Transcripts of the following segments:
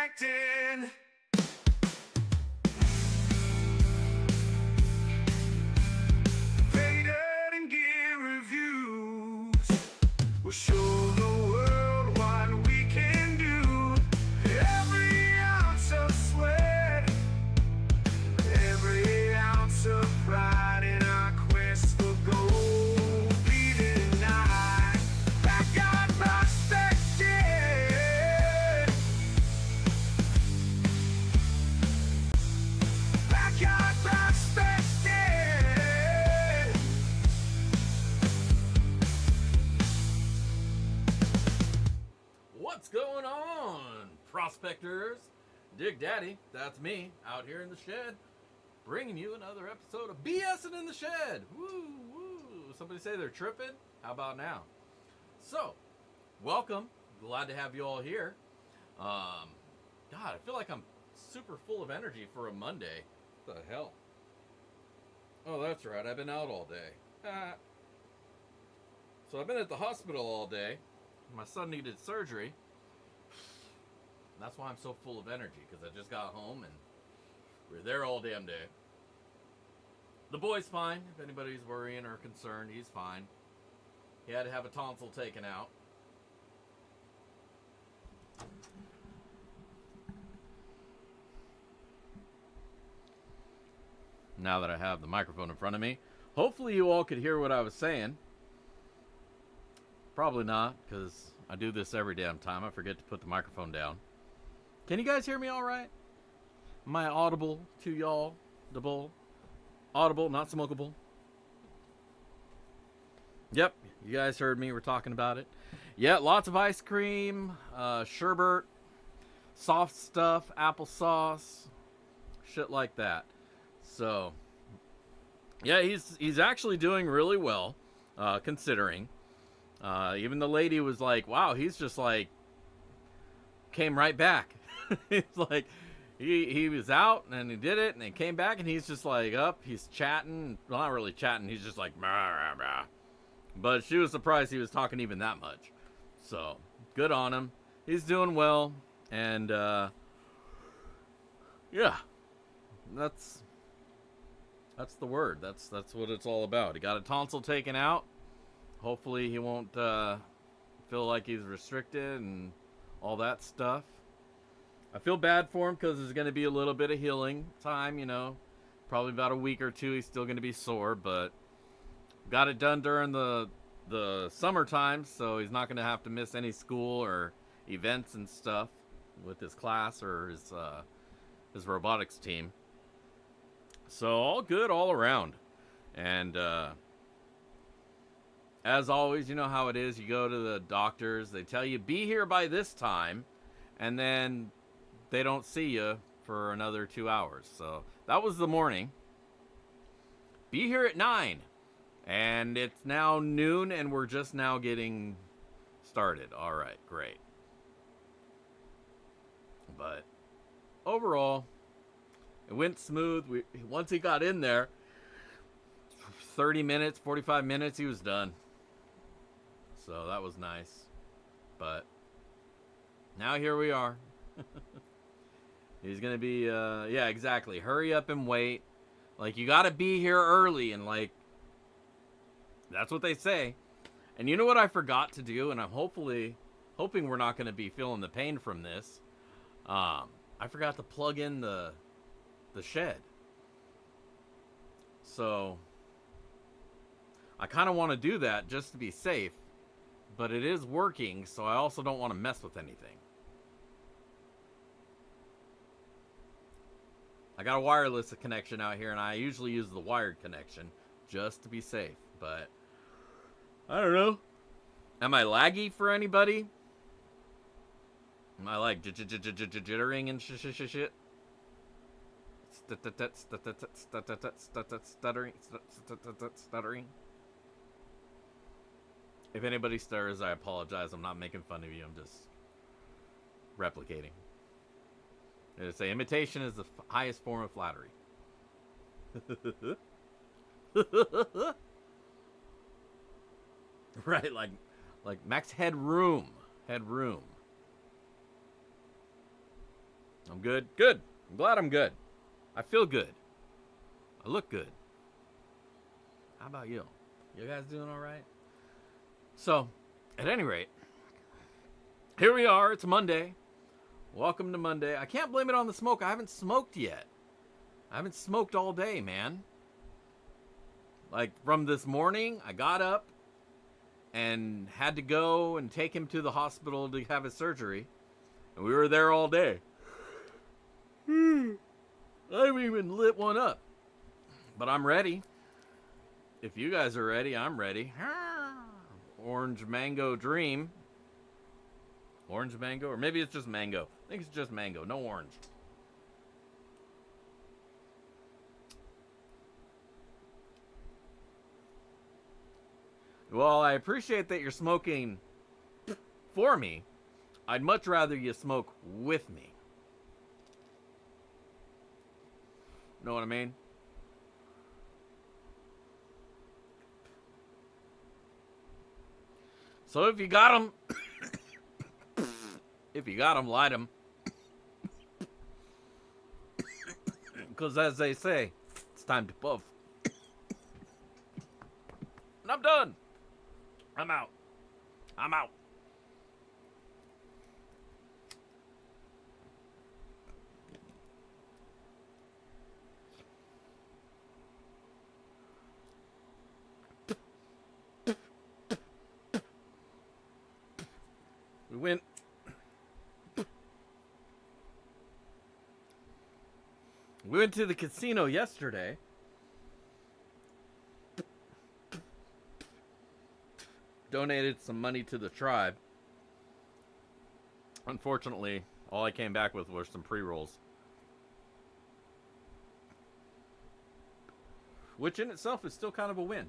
Prospecting. Painted and gear reviews. We'll show the world what we can do. Every ounce of sweat, every ounce of pride in our quest for gold. Bleeding night, backyard prospecting. Backyard prospecting. What's going on, prospectors? Dig Daddy, that's me, out here in the shed, bringing you another episode of BSing in the Shed. Woo, woo. Somebody say they're tripping? How about now? So, welcome. Glad to have you all here. God, I feel like I'm super full of energy for a Monday. What the hell? Oh, that's right. I've been out all day. So I've been at the hospital all day. My son needed surgery. That's why I'm so full of energy, because I just got home and we were there all damn day. The boy's fine. If anybody's worrying or concerned, he's fine. He had to have a tonsil taken out. Now that I have the microphone in front of me, hopefully you all could hear what I was saying. Probably not, because I do this every damn time. I forget to put the microphone down. Can you guys hear me all right? Am I audible to y'all? Audible, not smokable. Yep, you guys heard me. We're talking about it. Yeah, lots of ice cream, sherbet, soft stuff, applesauce, shit like that. So, yeah, he's actually doing really well, considering. Even the lady was like, wow, he's just like, came right back. It's like, he was out and he did it and he came back and he's just like up, he's chatting. Well, not really chatting, he's just like, rah, rah, rah. But she was surprised he was talking even that much. So, good on him. He's doing well. And, yeah, that's the word. That's what it's all about. He got a tonsil taken out. Hopefully he won't feel like he's restricted and all that stuff. I feel bad for him because there's going to be a little bit of healing time, you know. Probably about a week or two he's still going to be sore, but got it done during the summertime, so he's not going to have to miss any school or events and stuff with his class or his robotics team. So all good all around. And as always, you know how it is. You go to the doctors, they tell you, be here by this time, and then they don't see you for another 2 hours. So that was the morning. Be here at 9. And it's now noon, and we're just now getting started. All right, great. But overall, it went smooth. Once he got in there, 30 minutes, 45 minutes, he was done. So that was nice. But now here we are. He's going to be, yeah, exactly. Hurry up and wait. Like, you got to be here early. And, like, that's what they say. And you know what I forgot to do? And I'm hoping we're not going to be feeling the pain from this. I forgot to plug in the shed. So I kind of want to do that just to be safe, but it is working, so I also don't want to mess with anything. I got a wireless connection out here, and I usually use the wired connection just to be safe, but I don't know. Am I laggy for anybody? Am I like jittering and shit? Stuttering. If anybody stutters, I apologize. I'm not making fun of you. I'm just replicating. They say imitation is the highest form of flattery. Right, like Max Headroom. I'm good. Good. I'm glad I'm good. I feel good. I look good. How about you? You guys doing all right? So, at any rate, here we are. It's Monday. Welcome to Monday. I can't blame it on the smoke. I haven't smoked yet. I haven't smoked all day, man. Like, from this morning, I got up and had to go and take him to the hospital to have his surgery. And we were there all day. I haven't even lit one up. But I'm ready. If you guys are ready, I'm ready. Orange mango dream. Orange mango? Or maybe it's just mango. I think it's just mango. No orange. Well, I appreciate that you're smoking for me. I'd much rather you smoke with me. Know what I mean? So if you got them, light them. Because as they say, it's time to puff. And I'm done. I'm out. I'm out. We went to the casino yesterday. Donated some money to the tribe. Unfortunately, all I came back with were some pre-rolls. Which in itself is still kind of a win.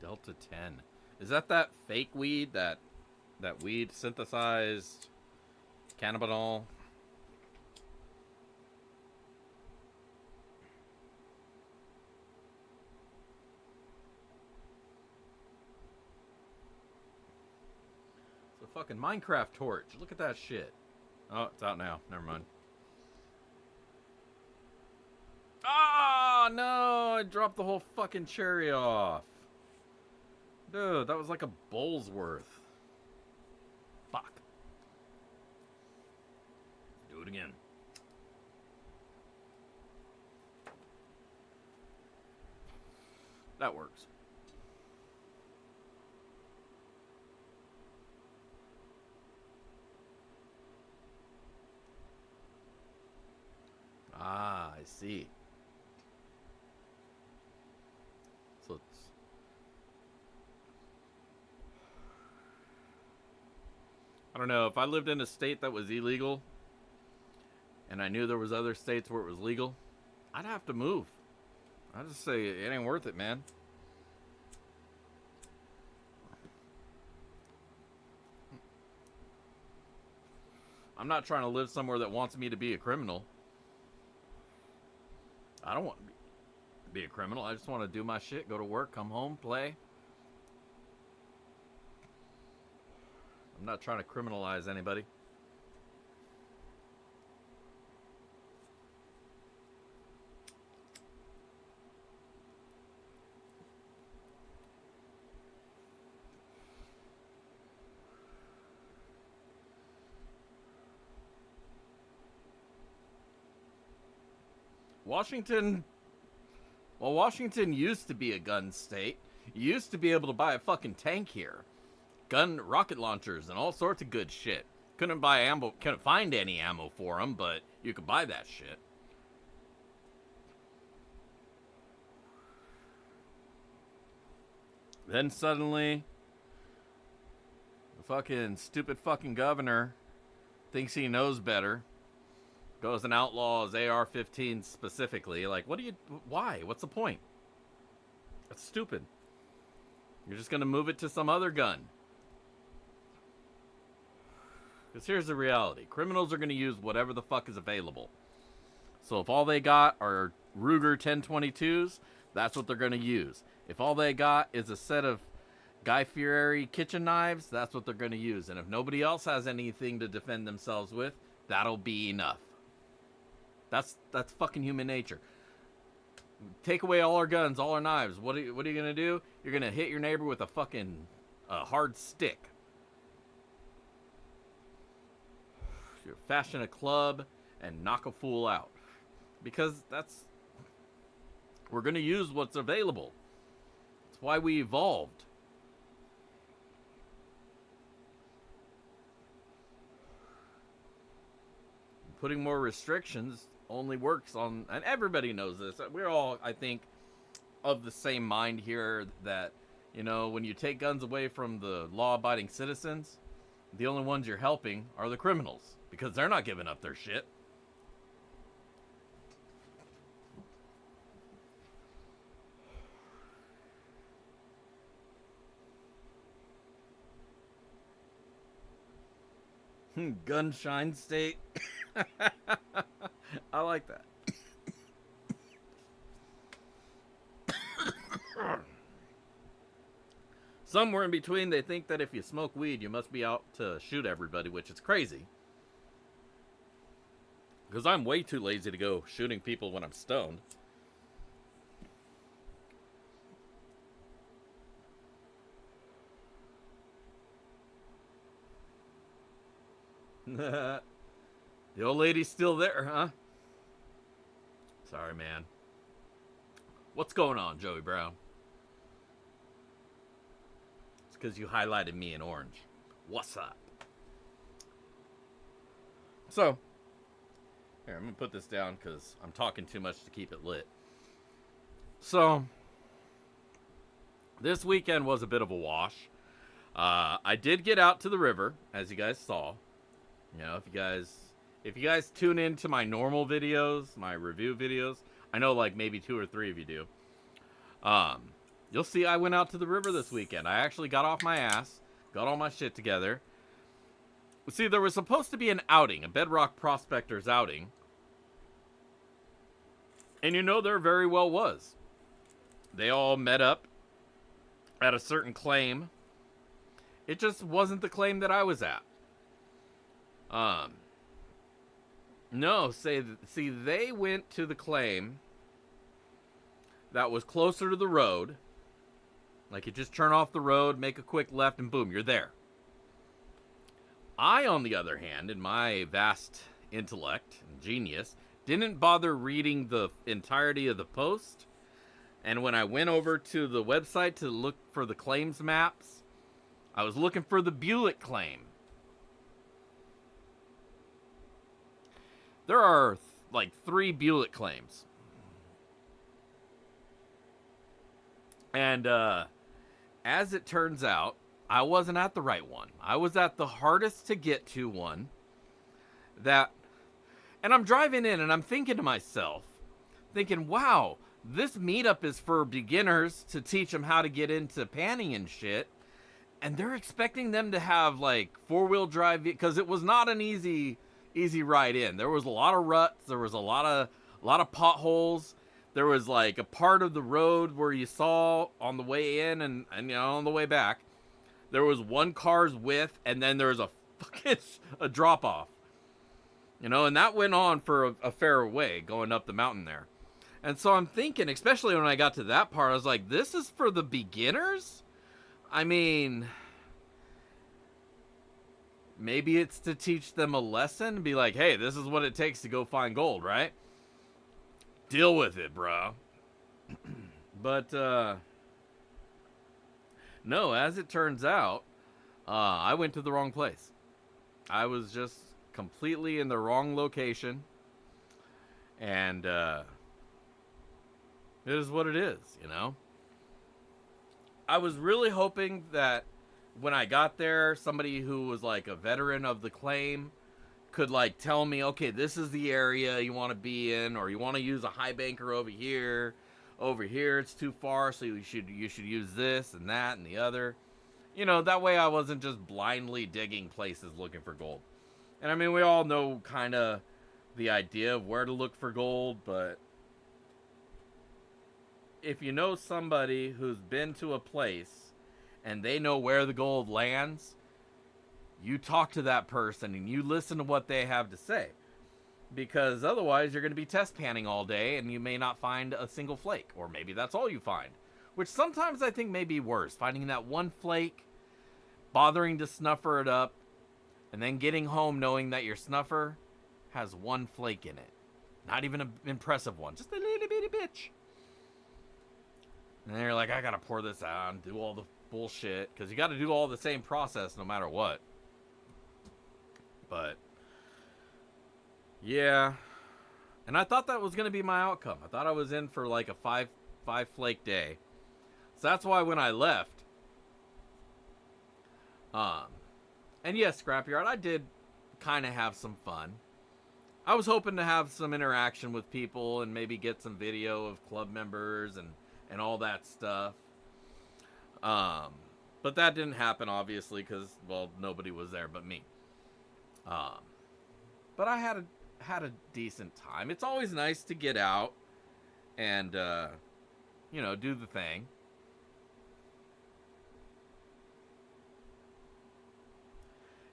Delta 10. Is that fake weed? That weed synthesized cannabinol? It's a fucking Minecraft torch. Look at that shit. Oh, it's out now. Never mind. Ah, no! I dropped the whole fucking cherry off. Dude, that was like a bowl's worth. Fuck. Do it again. That works. Ah, I see. So it's... I don't know, if I lived in a state that was illegal and I knew there was other states where it was legal, I'd have to move. I'd just say it ain't worth it, man. I'm not trying to live somewhere that wants me to be a criminal. I don't want to be a criminal. I just want to do my shit, go to work, come home, play. I'm not trying to criminalize anybody. Washington used to be a gun state. You used to be able to buy a fucking tank here. Gun rocket launchers and all sorts of good shit. Couldn't buy ammo, couldn't find any ammo for them, but you could buy that shit. Then suddenly, the fucking stupid fucking governor thinks he knows better. Goes and outlaws AR-15 specifically. Like, why? What's the point? That's stupid. You're just gonna move it to some other gun. Because here's the reality. Criminals are gonna use whatever the fuck is available. So if all they got are Ruger 1022s, that's what they're going to use. If all they got is a set of Guy Fieri kitchen knives, that's what they're going to use. And if nobody else has anything to defend themselves with, that'll be enough. That's fucking human nature. Take away all our guns, all our knives. What are you going to do? You're going to hit your neighbor with a fucking hard stick. You fashion a club and knock a fool out. Because we're going to use what's available. That's why we evolved. Putting more restrictions only works on, and everybody knows this. We're all, I think, of the same mind here that, you know, when you take guns away from the law-abiding citizens, the only ones you're helping are the criminals, because they're not giving up their shit. Gunshine State. I like that. Somewhere in between, they think that if you smoke weed, you must be out to shoot everybody, which is crazy. Because I'm way too lazy to go shooting people when I'm stoned. The old lady's still there, huh? Sorry, man. What's going on, Joey Brown? It's because you highlighted me in orange. What's up? So, here, I'm going to put this down because I'm talking too much to keep it lit. So, this weekend was a bit of a wash. I did get out to the river, as you guys saw. You know, if you guys tune into my normal videos, my review videos, I know like maybe 2 or 3 of you do. You'll see I went out to the river this weekend. I actually got off my ass, got all my shit together. See, there was supposed to be an outing, a Bedrock Prospectors outing. And you know, there very well was. They all met up at a certain claim. It just wasn't the claim that I was at. No, see, they went to the claim that was closer to the road. Like, you just turn off the road, make a quick left, and boom, you're there. I, on the other hand, in my vast intellect and genius, didn't bother reading the entirety of the post. And when I went over to the website to look for the claims maps, I was looking for the Bulick claim. There are like 3 Bulick claims. And as it turns out, I wasn't at the right one. I was at the hardest to get to one. And I'm driving in and I'm thinking to myself, wow, this meetup is for beginners to teach them how to get into panning and shit. And they're expecting them to have like 4-wheel drive, because it was not an easy ride in. There was a lot of ruts. There was a lot of potholes. There was like a part of the road where you saw on the way in and you know, on the way back, there was one car's width, and then there was a drop off. You know, and that went on for a fair way going up the mountain there. And so I'm thinking, especially when I got to that part, I was like, this is for the beginners? I mean, maybe it's to teach them a lesson. Be like, hey, this is what it takes to go find gold, right? Deal with it, bro. But, no, as it turns out, I went to the wrong place. I was just completely in the wrong location. And, it is what it is, you know? I was really hoping that when I got there, somebody who was like a veteran of the claim could like tell me, okay, this is the area you want to be in, or you want to use a high banker over here. Over here it's too far, so you should use this and that and the other. You know, that way I wasn't just blindly digging places looking for gold. And I mean, we all know kind of the idea of where to look for gold, but if you know somebody who's been to a place and they know where the gold lands, you talk to that person and you listen to what they have to say. Because otherwise you're going to be test panning all day and you may not find a single flake. Or maybe that's all you find. Which sometimes I think may be worse. Finding that one flake, bothering to snuffer it up, and then getting home knowing that your snuffer has one flake in it. Not even an impressive one. Just a little bitty bitch. And then you're like, I gotta pour this out and do all the bullshit. Because you gotta do all the same process no matter what. But yeah. And I thought that was gonna be my outcome. I thought I was in for like a five flake day. So that's why when I left, and yes, Scrapyard, I did kind of have some fun. I was hoping to have some interaction with people and maybe get some video of club members and all that stuff. But that didn't happen, obviously, because, well, nobody was there but me. But I had a decent time. It's always nice to get out and, you know, do the thing.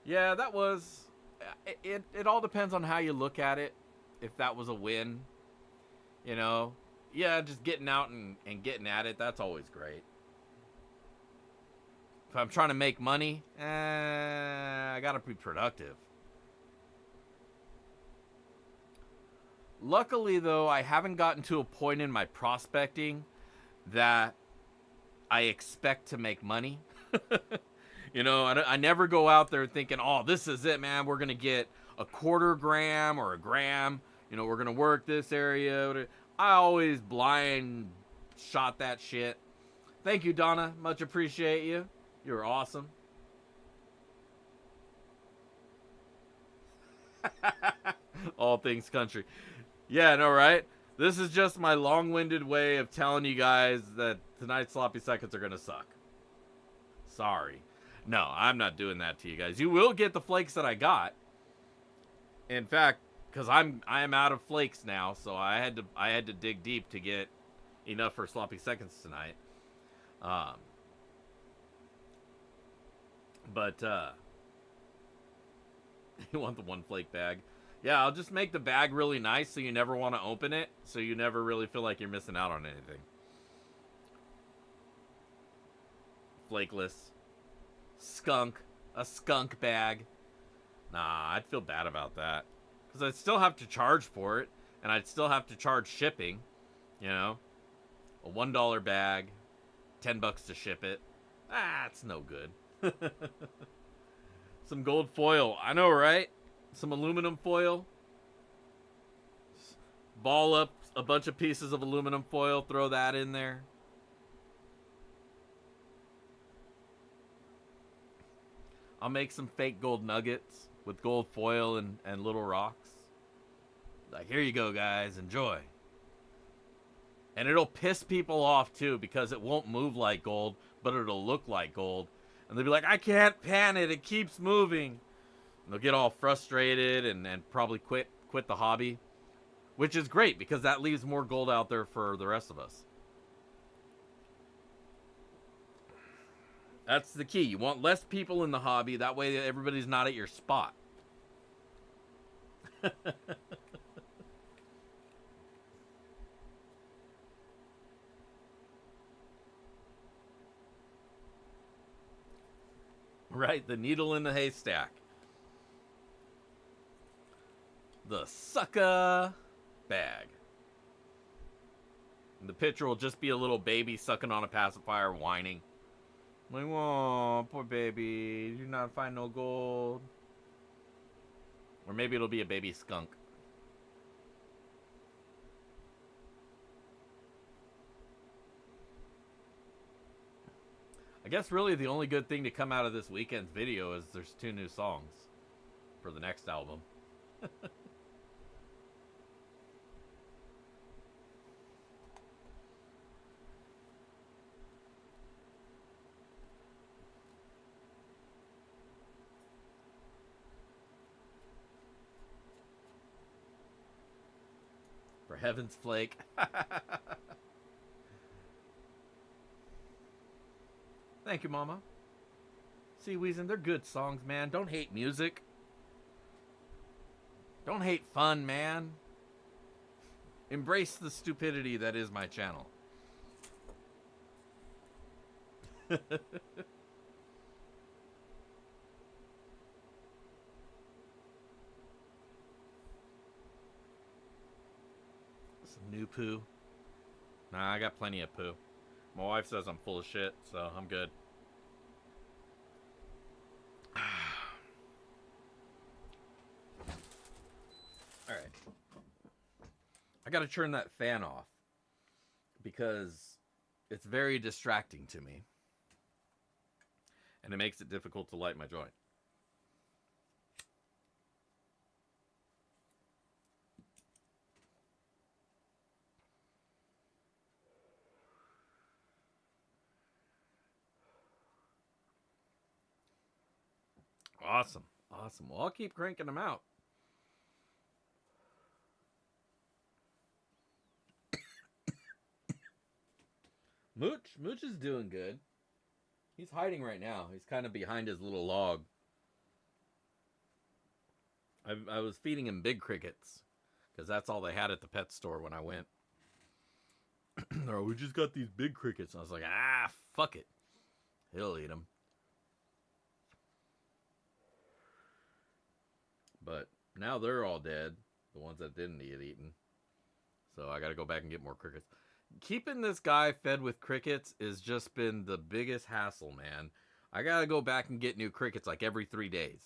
Yeah, that was... It all depends on how you look at it. If that was a win, you know. Yeah, just getting out and getting at it, that's always great. If I'm trying to make money, I gotta be productive. Luckily, though, I haven't gotten to a point in my prospecting that I expect to make money. You know, I never go out there thinking, oh, this is it, man. We're going to get a quarter gram or a gram. You know, we're going to work this area. I always blind shot that shit. Thank you, Donna. Much appreciate you. You're awesome. All things country. Yeah, I know, right? This is just my long-winded way of telling you guys that tonight's sloppy seconds are going to suck. Sorry. No, I'm not doing that to you guys. You will get the flakes that I got. In fact, because I am out of flakes now, so I had to dig deep to get enough for sloppy seconds tonight. But you want the one flake bag? Yeah, I'll just make the bag really nice so you never want to open it, so you never really feel like you're missing out on anything. Flakeless. A skunk bag. Nah, I'd feel bad about that. Because I'd still have to charge for it, and I'd still have to charge shipping, you know? A $1 bag, $10 to ship it. It's no good. Some gold foil. I know, right? Some aluminum foil. Ball up a bunch of pieces of aluminum foil, throw that in there. I'll make some fake gold nuggets with gold foil and little rocks. Like, here you go, guys. Enjoy. And it'll piss people off, too, because it won't move like gold, but it'll look like gold. And they'll be like, I can't pan it. It keeps moving. And they'll get all frustrated and probably quit the hobby. Which is great, because that leaves more gold out there for the rest of us. That's the key. You want less people in the hobby. That way everybody's not at your spot. Right, the needle in the haystack. The sucker bag. And the picture will just be a little baby sucking on a pacifier whining. Like, oh, poor baby. Did you not find no gold? Or maybe it'll be a baby skunk. I guess really the only good thing to come out of this weekend's video is there's 2 new songs for the next album. Heaven's Flake. Thank you, Mama. See, Weezin, they're good songs, man. Don't hate music. Don't hate fun, man. Embrace the stupidity that is my channel. Some new poo. Nah, I got plenty of poo. My wife says I'm full of shit, so I'm good. Alright. I gotta turn that fan off because it's very distracting to me. And it makes it difficult to light my joint. Awesome. Awesome. Well, I'll keep cranking them out. Mooch is doing good. He's hiding right now. He's kind of behind his little log. I was feeding him big crickets because that's all they had at the pet store when I went. Oh, we just got these big crickets. I was like, fuck it. He'll eat them. But now they're all dead. The ones that didn't get eaten. So I got to go back and get more crickets. Keeping this guy fed with crickets has just been the biggest hassle, man. I got to go back and get new crickets like every 3 days.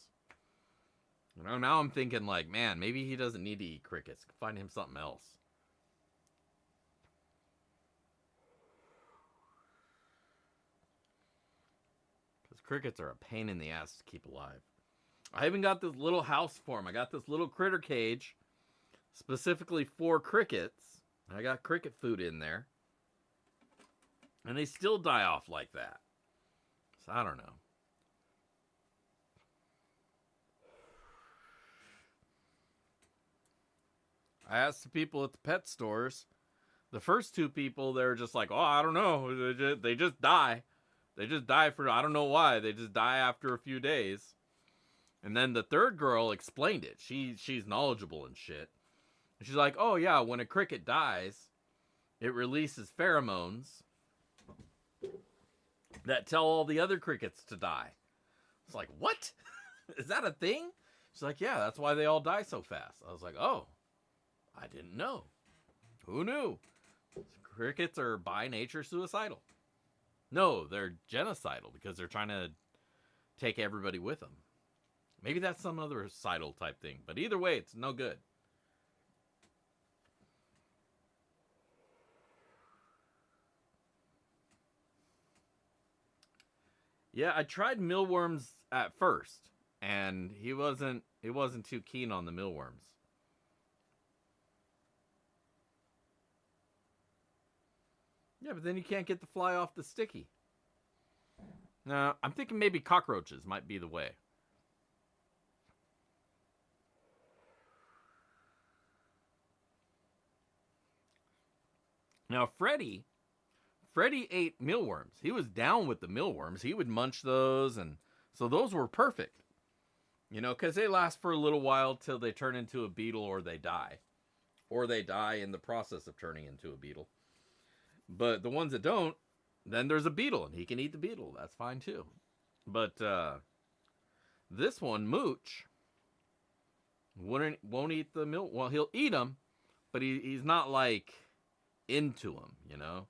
You know, now I'm thinking like, man, maybe he doesn't need to eat crickets. Find him something else. Because crickets are a pain in the ass to keep alive. I even got this little house for him. I got this little critter cage specifically for crickets. I got cricket food in there. And they still die off like that. So I don't know. I asked the people at the pet stores. The first 2 people, they were just like, oh, I don't know. They just die. They just die for, I don't know why. They just die after a few days. And then the third girl explained it. She's knowledgeable and shit. She's like, oh yeah, when a cricket dies, it releases pheromones that tell all the other crickets to die. It's like, what? Is that a thing? She's like, yeah, that's why they all die so fast. I was like, oh, I didn't know. Who knew? Crickets are by nature suicidal. No, they're genocidal because they're trying to take everybody with them. Maybe that's some other cidal type thing. But either way, it's no good. Yeah, I tried mealworms at first, and he wasn't too keen on the mealworms. Yeah, but then you can't get the fly off the sticky. No, I'm thinking maybe cockroaches might be the way. Now, Freddy ate mealworms. He was down with the mealworms. He would munch those, and so those were perfect. You know, because they last for a little while till they turn into a beetle or they die. Or they die in the process of turning into a beetle. But the ones that don't, then there's a beetle, and he can eat the beetle. That's fine, too. But this one, Mooch, won't eat the meal. Well, he'll eat them, but he's not, like, into them, you know?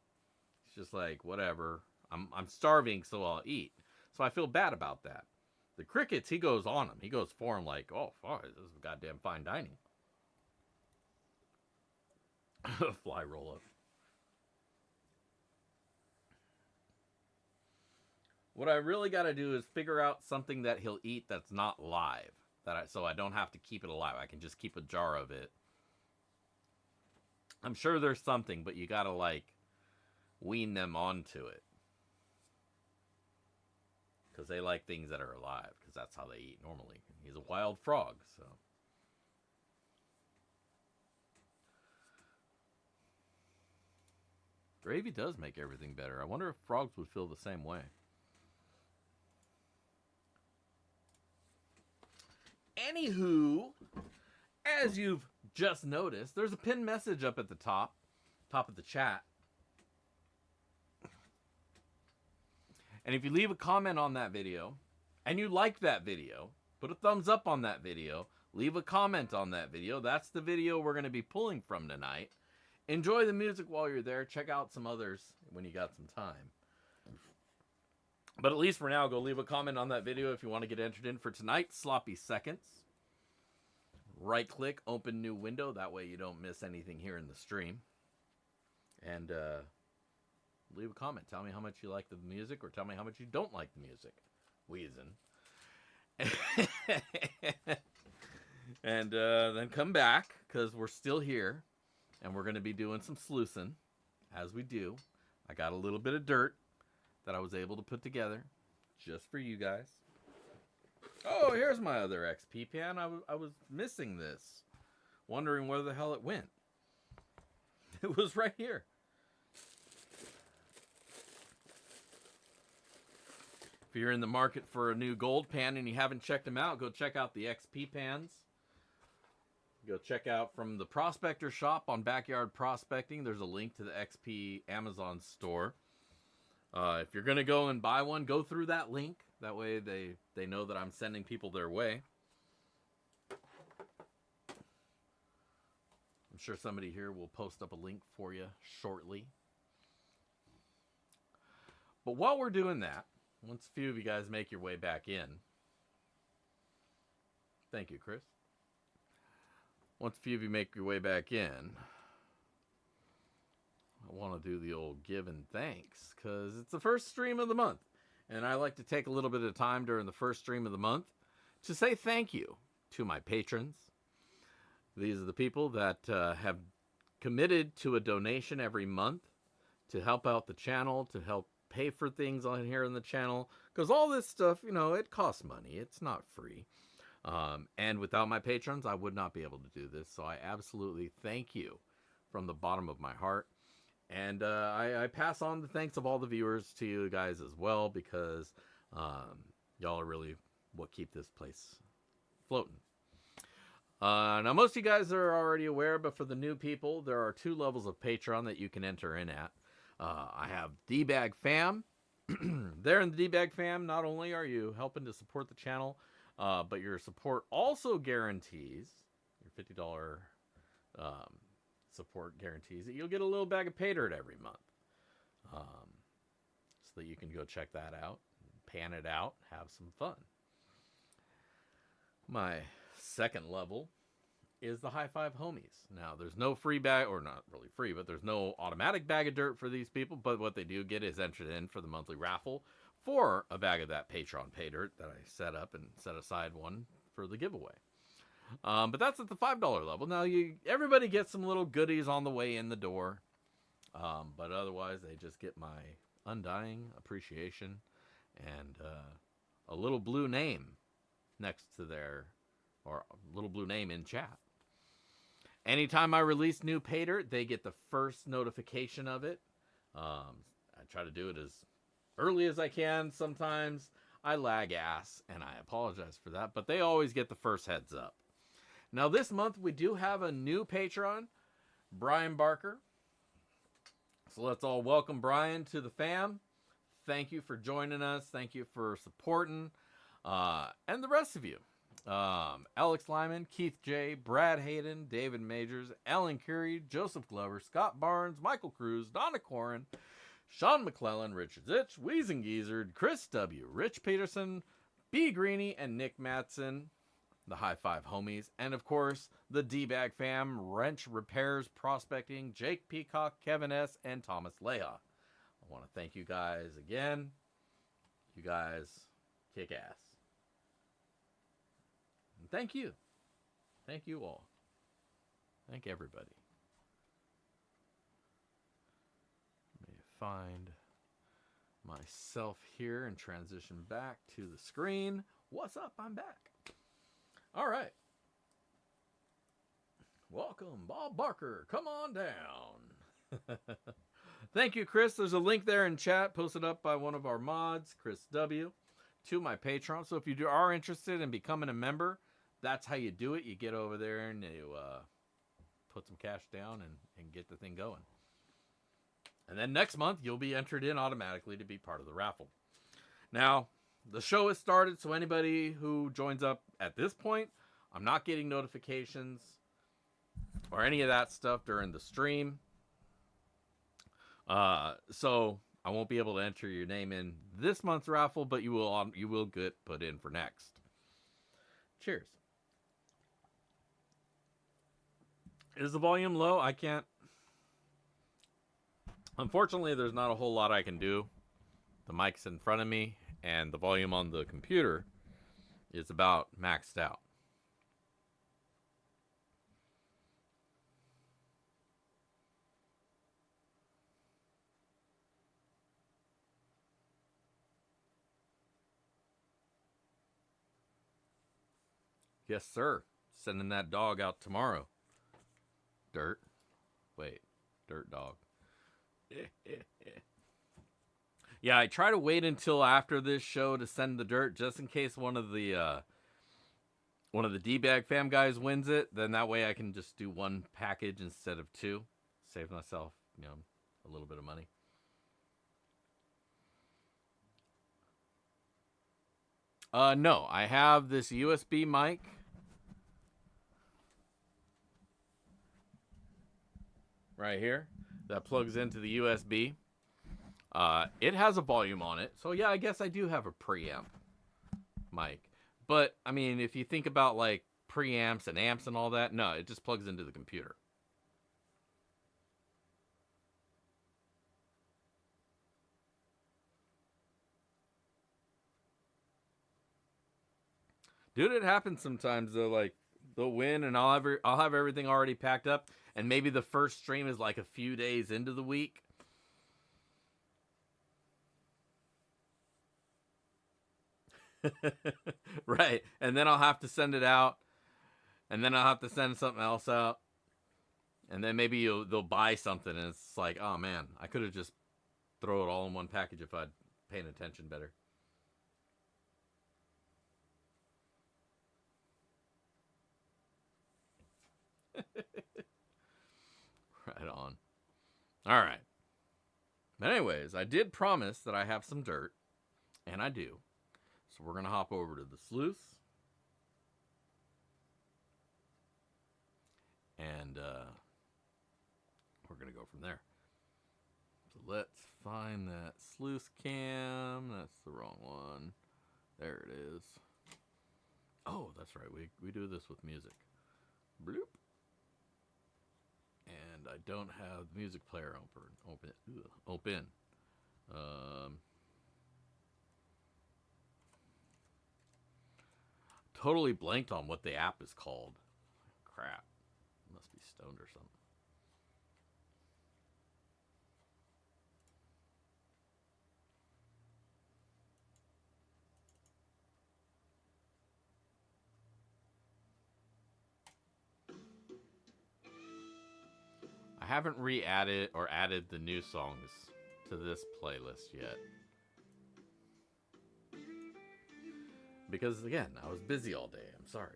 It's just like, whatever. I'm starving, so I'll eat. So I feel bad about that. The crickets, he goes on them. He goes for them like, oh, fuck, this is goddamn fine dining. Fly roll up. What I really got to do is figure out something that he'll eat that's not live. So I don't have to keep it alive. I can just keep a jar of it. I'm sure there's something, but you got to, like, wean them onto it. Because they like things that are alive. Because that's how they eat normally. He's a wild frog, so. Gravy does make everything better. I wonder if frogs would feel the same way. Anywho, as you've just noticed, there's a pinned message up at the top of the chat. And if you leave a comment on that video, and you like that video, put a thumbs up on that video, leave a comment on that video. That's the video we're going to be pulling from tonight. Enjoy the music while you're there. Check out some others when you got some time. But at least for now, go leave a comment on that video if you want to get entered in for tonight's Sloppy Seconds. Right click, open new window. That way you don't miss anything here in the stream. And leave a comment. Tell me how much you like the music, or tell me how much you don't like the music. Wheezing. And then come back, because we're still here. And we're going to be doing some sluicing, as we do. I got a little bit of dirt that I was able to put together just for you guys. Oh, here's my other XP pan. I was missing this. Wondering where the hell it went. It was right here. If you're in the market for a new gold pan and you haven't checked them out, go check out the XP pans. Go check out from the Prospector shop on Backyard Prospecting. There's a link to the XP Amazon store. If you're going to go and buy one, go through that link. That way they know that I'm sending people their way. I'm sure somebody here will post up a link for you shortly. But while we're doing that, once a few of you guys make your way back in. Thank you, Chris. Once a few of you make your way back in, I want to do the old give and thanks, because it's the first stream of the month. And I like to take a little bit of time during the first stream of the month to say thank you to my patrons. These are the people that have committed to a donation every month to help out the channel, to help pay for things on here in the channel. Because all this stuff, you know, it costs money. It's not free. And without my patrons, I would not be able to do this. So I absolutely thank you from the bottom of my heart. And I pass on the thanks of all the viewers to you guys as well, because y'all are really what keep this place floating. Now, most of you guys are already aware, but for the new people, there are 2 levels of Patreon that you can enter in at. I have D-Bag Fam. There in the D-Bag Fam, not only are you helping to support the channel, but your support also guarantees, your $50 support guarantees that you'll get a little bag of pay dirt every month. So that you can go check that out, pan it out, have some fun. My second level is the High Five Homies. Now, there's no free bag, or not really free, but there's no automatic bag of dirt for these people, but what they do get is entered in for the monthly raffle for a bag of that Patreon pay dirt that I set up and set aside one for the giveaway. But that's at the $5 level. Now, everybody gets some little goodies on the way in the door. But otherwise, they just get my undying appreciation and a little blue name next to their, or a little blue name in chat. Anytime I release new pay dirt, they get the first notification of it. I try to do it as early as I can. Sometimes I lag ass, and I apologize for that, but they always get the first heads up. Now, this month, we do have a new patron, Brian Barker. So let's all welcome Brian to the fam. Thank you for joining us. Thank you for supporting. And the rest of you. Alex Lyman, Keith J., Brad Hayden, David Majors, Ellen Curie, Joseph Glover, Scott Barnes, Michael Cruz, Donna Corin, Sean McClellan, Richard Zitch, Weezing Geezard, Chris W., Rich Peterson, B. Greeny, and Nick Matson. The High Five Homies, and of course, the D-Bag Fam, Wrench Repairs Prospecting, Jake Peacock, Kevin S., and Thomas Leah. I want to thank you guys again. You guys kick ass. And thank you. Thank you all. Thank everybody. Let me find myself here and transition back to the screen. What's up? I'm back. All right. Welcome, Bob Barker. Come on down. Thank you, Chris. There's a link there in chat posted up by one of our mods, Chris W, to my Patreon. So if you are interested in becoming a member, that's how you do it. You get over there and you put some cash down and get the thing going. And then next month, you'll be entered in automatically to be part of the raffle. Now, the show has started, so anybody who joins up at this point, I'm not getting notifications or any of that stuff during the stream. So I won't be able to enter your name in this month's raffle, but you will get put in for next. Cheers. Is the volume low? I can't. Unfortunately, there's not a whole lot I can do. The mic's in front of me, and the volume on the computer is about maxed out. Yes, sir. Sending that dog out tomorrow. Dirt. Wait. Dirt dog. Yeah, I try to wait until after this show to send the dirt, just in case one of the D-Bag fam guys wins it. Then that way I can just do one package instead of two. Save myself, a little bit of money. No, I have this USB mic. Right here that plugs into the USB. It has a volume on it. So yeah, I guess I do have a preamp mic. But I mean, if you think about like preamps and amps and all that, no, it just plugs into the computer. Dude, it happens sometimes though, like they'll win and I'll have everything already packed up, and maybe the first stream is like a few days into the week. Right. And then I'll have to send it out, and then I'll have to send something else out, and then maybe they'll buy something and it's like, oh man, I could have just throw it all in one package if I'd paid attention better. Right on. All right. But anyways, I did promise that I have some dirt, and I do. So we're going to hop over to the sluice. And we're going to go from there. So let's find that sluice cam. That's the wrong one. There it is. Oh, that's right. We do this with music. Bloop. And I don't have the music player open. Totally blanked on what the app is called. Crap. Must be stoned or something. I haven't re-added or added the new songs to this playlist yet. Because, again, I was busy all day. I'm sorry.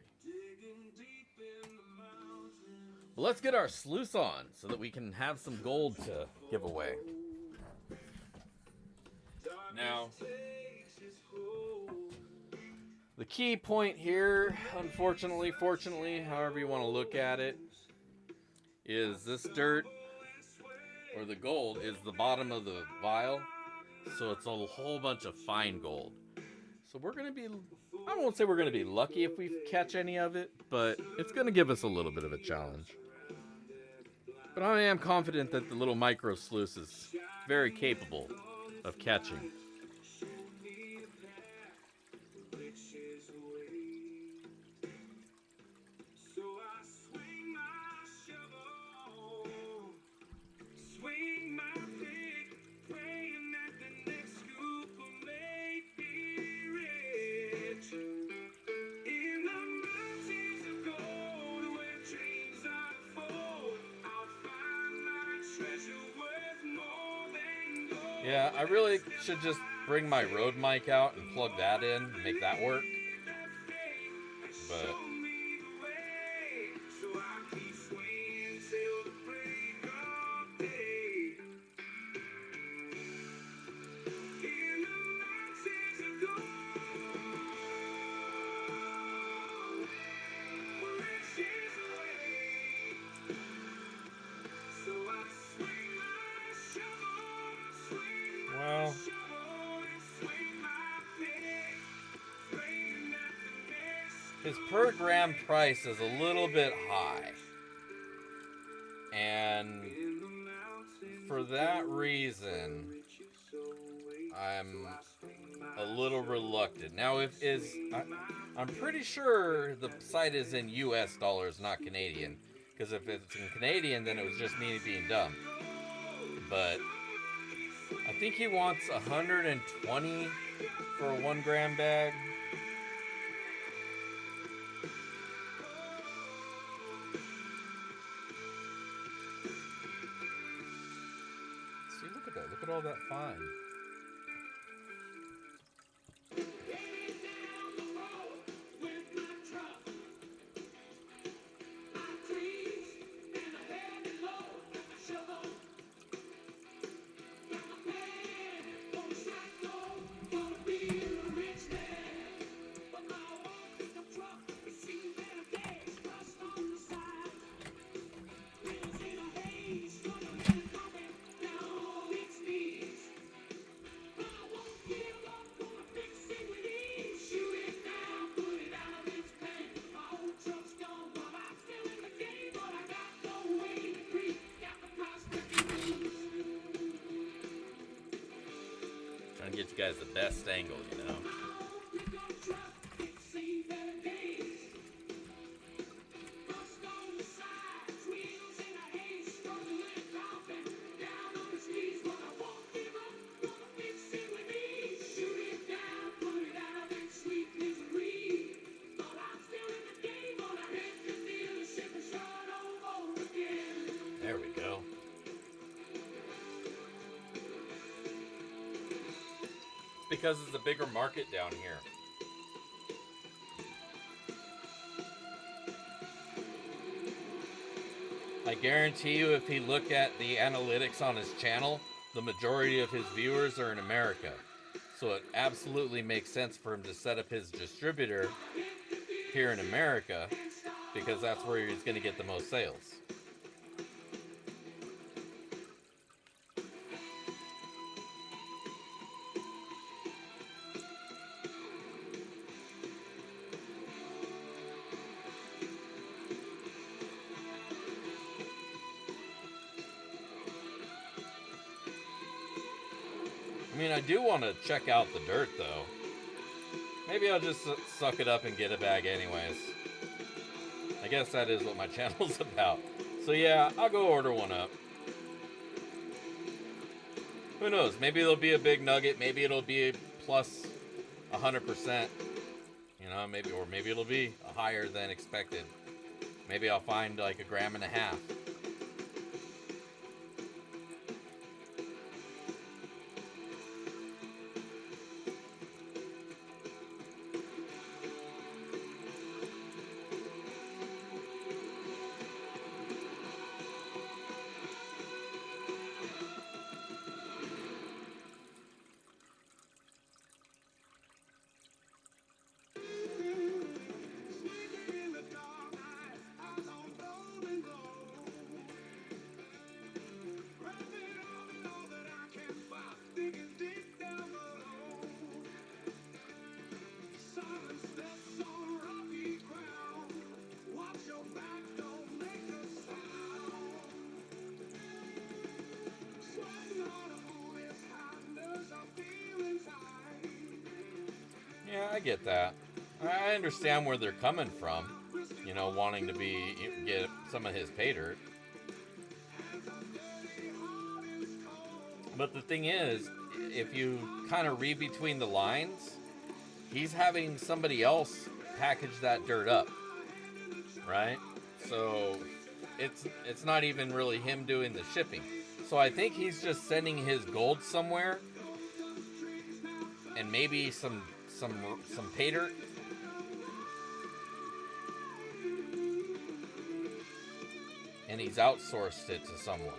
But let's get our sluice on so that we can have some gold to give away. Now, the key point here, unfortunately, fortunately, however you want to look at it, is this dirt, or the gold, is the bottom of the vial. So it's a whole bunch of fine gold. So we're going to be, I won't say we're going to be lucky if we catch any of it, but it's going to give us a little bit of a challenge. But I am confident that the little micro sluice is very capable of catching. Treasure worth more Yeah, I really should just bring my Rode mic out and plug that in and make that work. But well, his per gram price is a little bit high. And for that reason, I'm a little reluctant. Now, I'm pretty sure the site is in US dollars, not Canadian. Because if it's in Canadian, then it was just me being dumb. But I think he wants 120 for a 1 gram bag. See, look at that. Look at all that fine. Trying to get you guys the best angle, you know. There we go. Because it's a bigger market down here. I guarantee you, if you look at the analytics on his channel, the majority of his viewers are in America. So it absolutely makes sense for him to set up his distributor here in America, because that's where he's going to get the most sales. I mean, I do want to check out the dirt, though. Maybe I'll just suck it up and get a bag anyways. I guess that is what my channel's about. So yeah, I'll go order one up. Who knows? Maybe it'll be a big nugget. Maybe it'll be plus 100%. You know, maybe it'll be higher than expected. Maybe I'll find like 1.5 grams. Yeah, I get that. I understand where they're coming from. You know, wanting to get some of his pay dirt. But the thing is, if you kind of read between the lines, he's having somebody else package that dirt up, right? So it's not even really him doing the shipping. So I think he's just sending his gold somewhere, and maybe some pay dirt. And he's outsourced it to someone.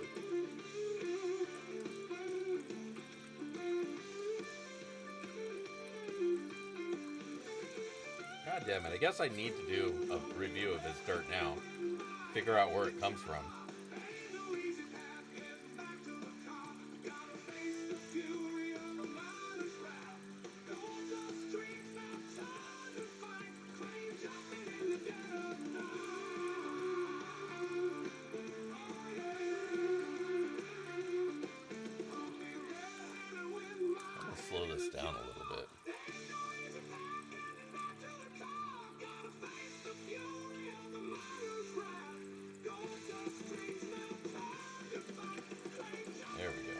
God damn it. I guess I need to do a review of his dirt now. Figure out where it comes from. I'm gonna slow this down a little bit. There we go.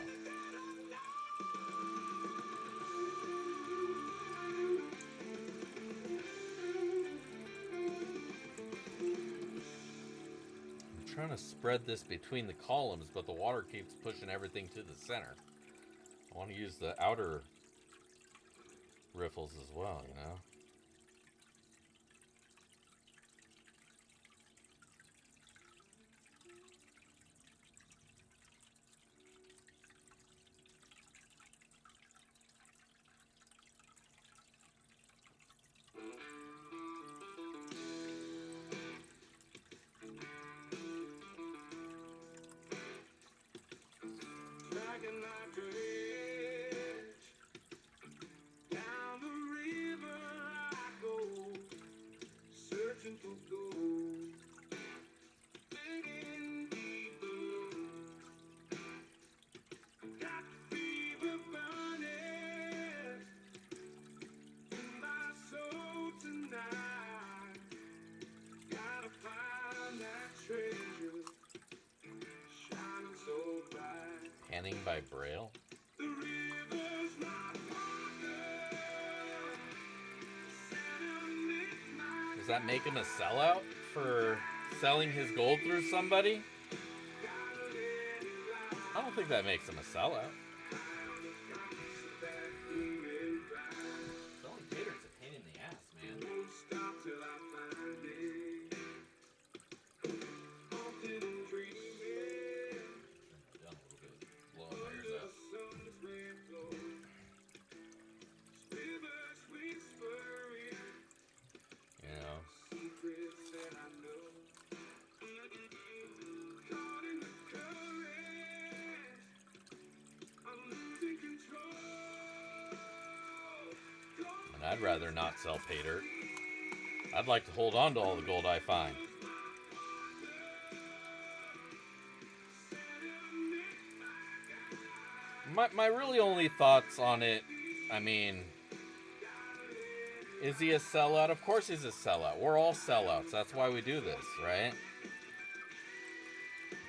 I'm trying to spread this between the columns, but the water keeps pushing everything to the center. I want to use the outer riffles as well, you know? Dragging like a hedge, down the river I go, searching for gold, digging deeper. Got the fever burning in my soul tonight. Gotta find that treasure, shining so bright. Panning by Braille. The river's not Does that make him a sellout for selling his gold through somebody? I don't think that makes him a sellout. Selling taters a pain in the ass, man. Won't stop till I find it. Haunted and dreaming Down a little bit. Blow my under ears the out. sun's red glow. Rivers whispering You know, secrets that I know. Caught in the current, I'm losing control. and I'd rather not sell pay dirt. I'd like to hold on to all the gold I find. My really only thoughts on it, I mean, is he a sellout? Of course he's a sellout. We're all sellouts. That's why we do this, right?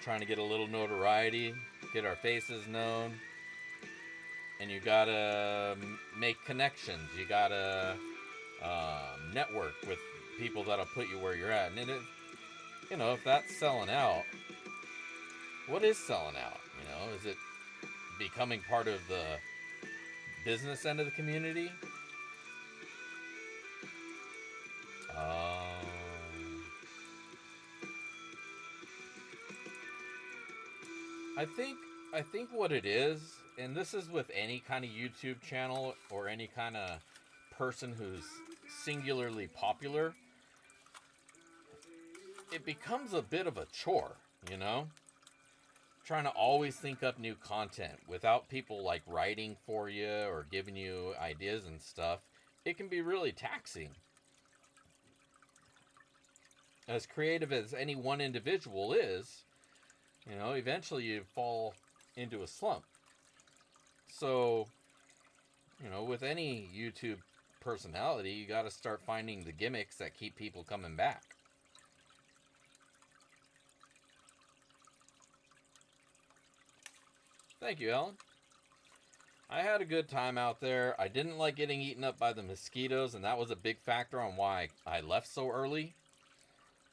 Trying to get a little notoriety, get our faces known. And you gotta make connections. You gotta network with people that'll put you where you're at. And it, you know, if that's selling out, what is selling out? You know, is it becoming part of the business end of the community? I think what it is, and this is with any kind of YouTube channel or any kind of person who's singularly popular, it becomes a bit of a chore, you know? Trying to always think up new content without people like writing for you or giving you ideas and stuff. It can be really taxing. As creative as any one individual is, you know, eventually you fall into a slump. So, you know, with any YouTube personality, you got to start finding the gimmicks that keep people coming back. Thank you, Ellen. I had a good time out there. I didn't like getting eaten up by the mosquitoes, and that was a big factor on why I left so early.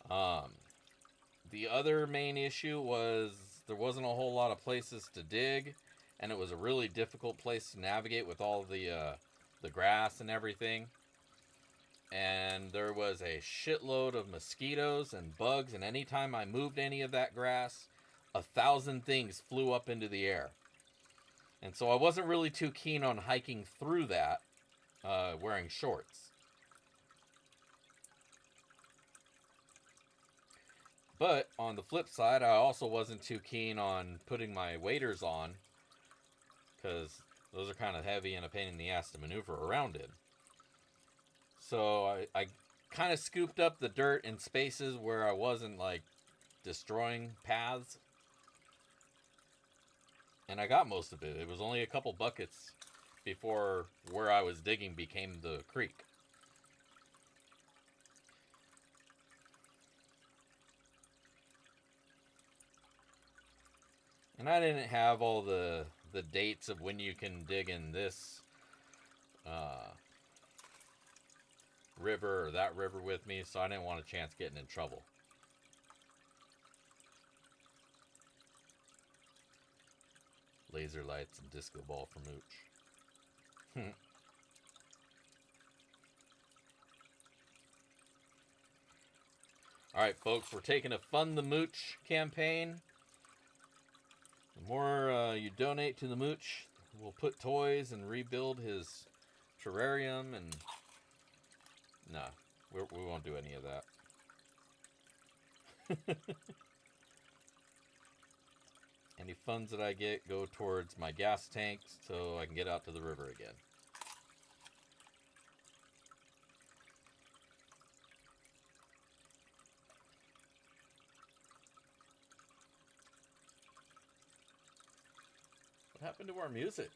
The other main issue was there wasn't a whole lot of places to dig, and it was a really difficult place to navigate with all the grass and everything. And there was a shitload of mosquitoes and bugs, and anytime I moved any of that grass, 1,000 things flew up into the air. And so I wasn't really too keen on hiking through that wearing shorts. But on the flip side, I also wasn't too keen on putting my waders on, because those are kind of heavy and a pain in the ass to maneuver around in. So I kind of scooped up the dirt in spaces where I wasn't like destroying paths. And I got most of it. It was only a couple buckets before where I was digging became the creek. And I didn't have all the dates of when you can dig in this river or that river with me, so I didn't want a chance getting in trouble. Laser lights and disco ball for Mooch. Alright, folks, we're taking a Fund the Mooch campaign. The more you donate to the Mooch, we'll put toys and rebuild his terrarium and... Nah, we won't do any of that. Any funds that I get go towards my gas tanks so I can get out to the river again. What happened to our music?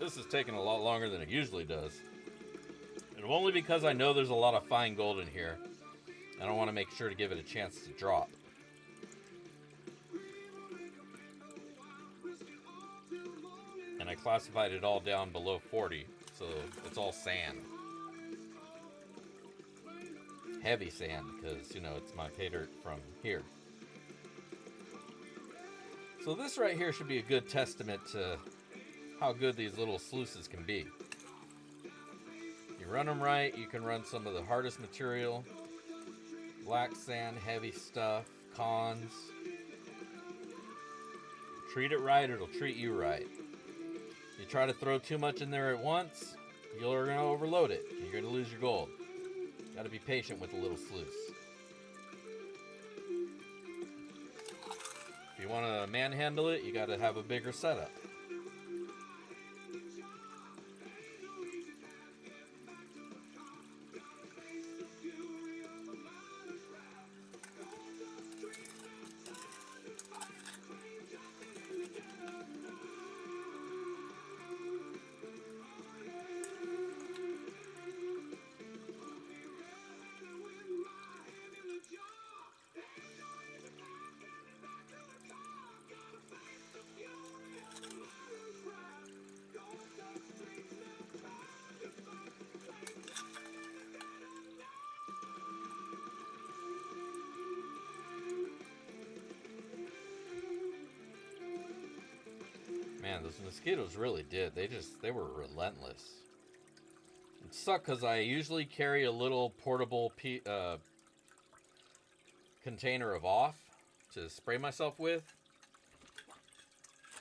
This is taking a lot longer than it usually does. And only because I know there's a lot of fine gold in here. I don't want to make sure to give it a chance to drop. And I classified it all down below 40, so it's all sand. Heavy sand, because, you know, it's my pay dirt from here. So this right here should be a good testament to how good these little sluices can be. You run them right, you can run some of the hardest material, black sand, heavy stuff, cons. Treat it right, it'll treat you right. You try to throw too much in there at once, you're going to overload it. You're going to lose your gold. Got to be patient with a little sluice. If you want to manhandle it, you got to have a bigger setup. Man, those mosquitoes really did. They were relentless. It sucked because I usually carry a little portable container of off to spray myself with.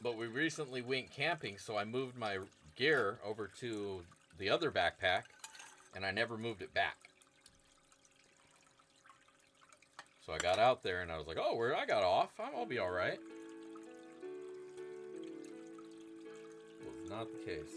But we recently went camping, so I moved my gear over to the other backpack, and I never moved it back. So I got out there, and I was like, oh, I got off. I'll be all right. Was not the case.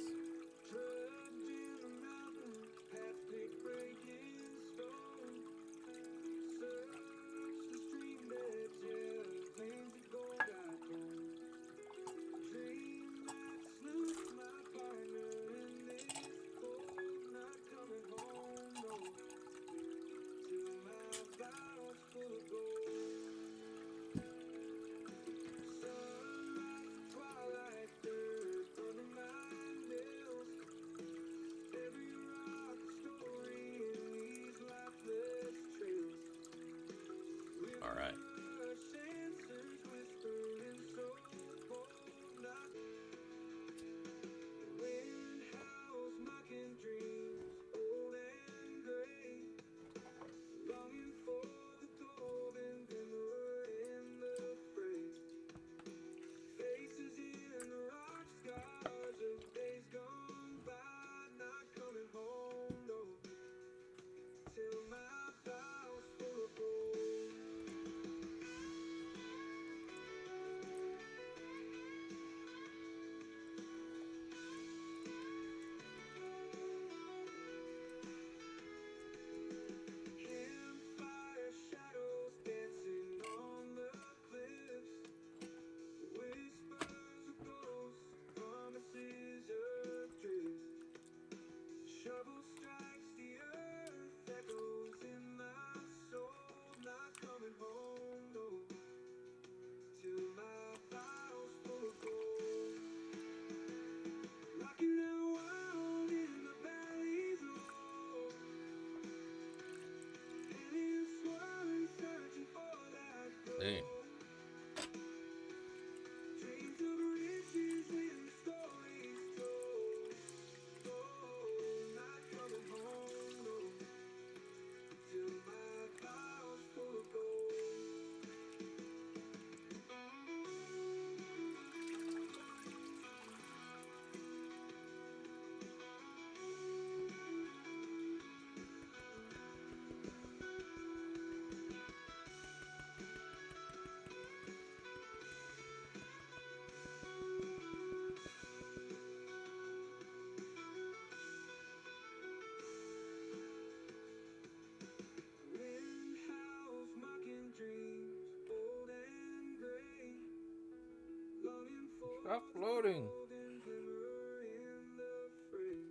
Stop floating. golden glimmer in the fray.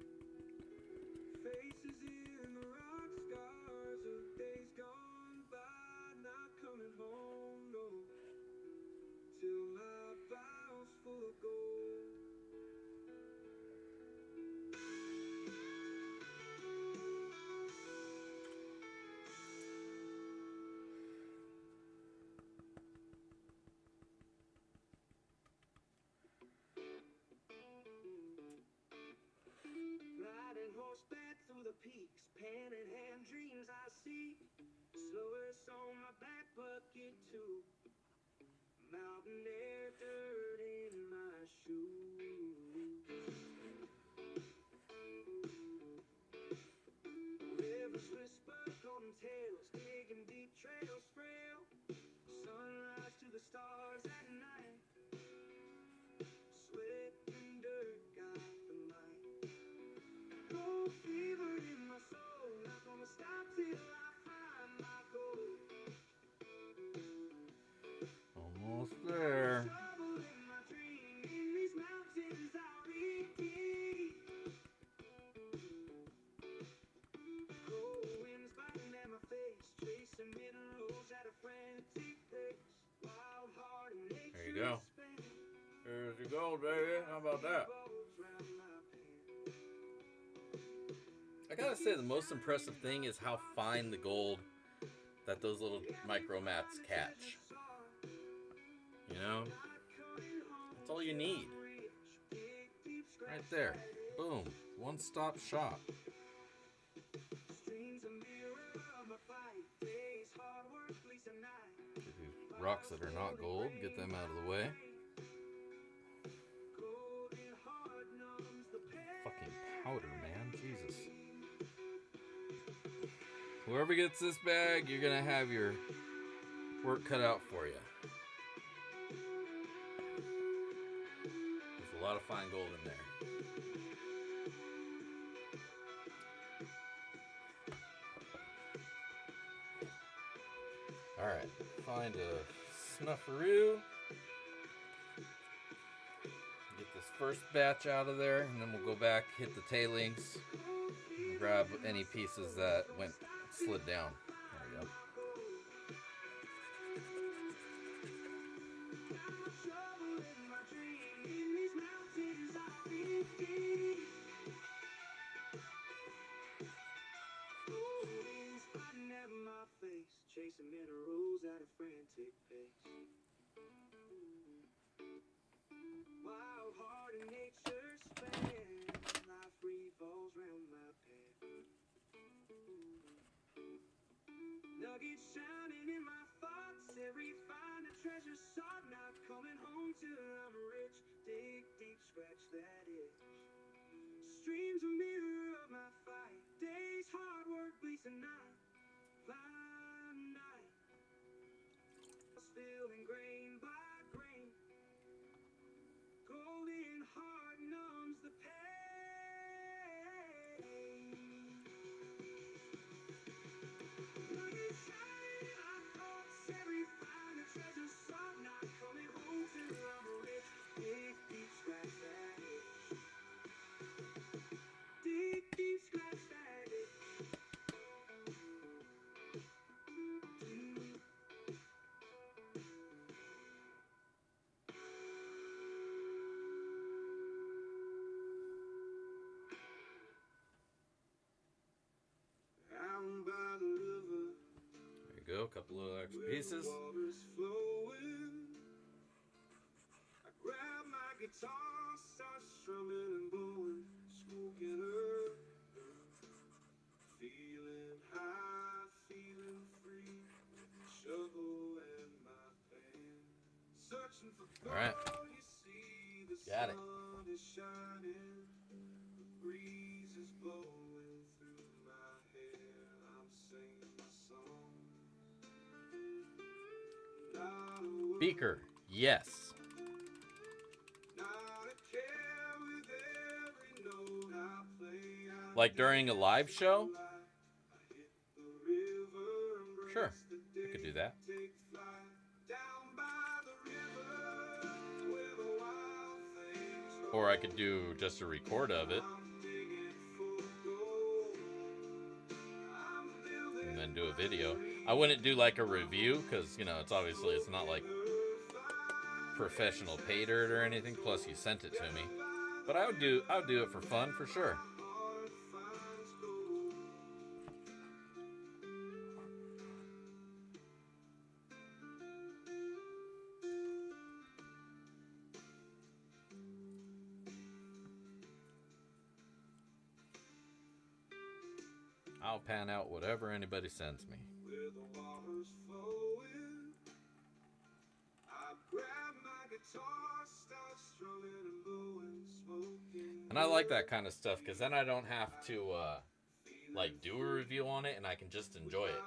Faces in the rock scars of days gone by, not coming home, no, till my bowels full of gold. Riding horseback through the peaks, pen in hand, dreams I see. Slowest on my back bucket too. Mountain air, dirt in my shoes. Rivers whisper golden tales, digging deep trails frail. Sunrise to the stars at night. Sweat and dirt got the light. Gold fever in my soul, not gonna stop till I find my goal. Almost there. Trouble in my dream, in these mountains I'll reach deep. Cold winds biting at my face, chasing minerals at a frantic pace. Wild heart and nature. There you go. There's your gold, baby. How about that? I gotta say, the most impressive thing is how fine the gold that those little micro mats catch. You know? That's all you need. Right there. Boom. One-stop shop. These rocks that are not gold, get them out of the way. Fucking powder, man. Jesus. Whoever gets this bag, you're gonna have your work cut out for you. There's a lot of fine gold in there. Alright, find a snufferoo. Get this first batch out of there, and then we'll go back, hit the tailings, and grab any pieces that slid down. There we go. Chasing minerals at a frantic pace. Wild heart and nature span, life revolves round my path. Nuggets shining in my thoughts, every find a treasure sought, not coming home till I'm rich. Dig deep, scratch that itch. Streams a mirror of my fight, days hard work bleeds a night. Fine night, feeling grain by grain. Golden heart numbs the pain. Nuggets shining in my thoughts, every find a treasure sought, not coming home till I'm rich. Dig deep, scratch that itch. Dig deep, scratch that itch. There you go, a couple of extra pieces. Water's flowing. I grab my guitar, start strumming and blowing, smoking herb. Feeling high, feeling free. Shovel and my pen. Searching for gold. All right. You see the Got it. sun is shining. The breeze is blowing through my hair. I'm singing a song. Beaker, yes. Like during a live show? Sure, I could do that. Or I could do just a record of it. And then do a video. I wouldn't do like a review because, you know, it's not like professional pay dirt or anything. Plus, you sent it to me. But I would do it for fun for sure. I'll pan out whatever anybody sends me. And I like that kind of stuff because then I don't have to like do a review on it and I can just enjoy it.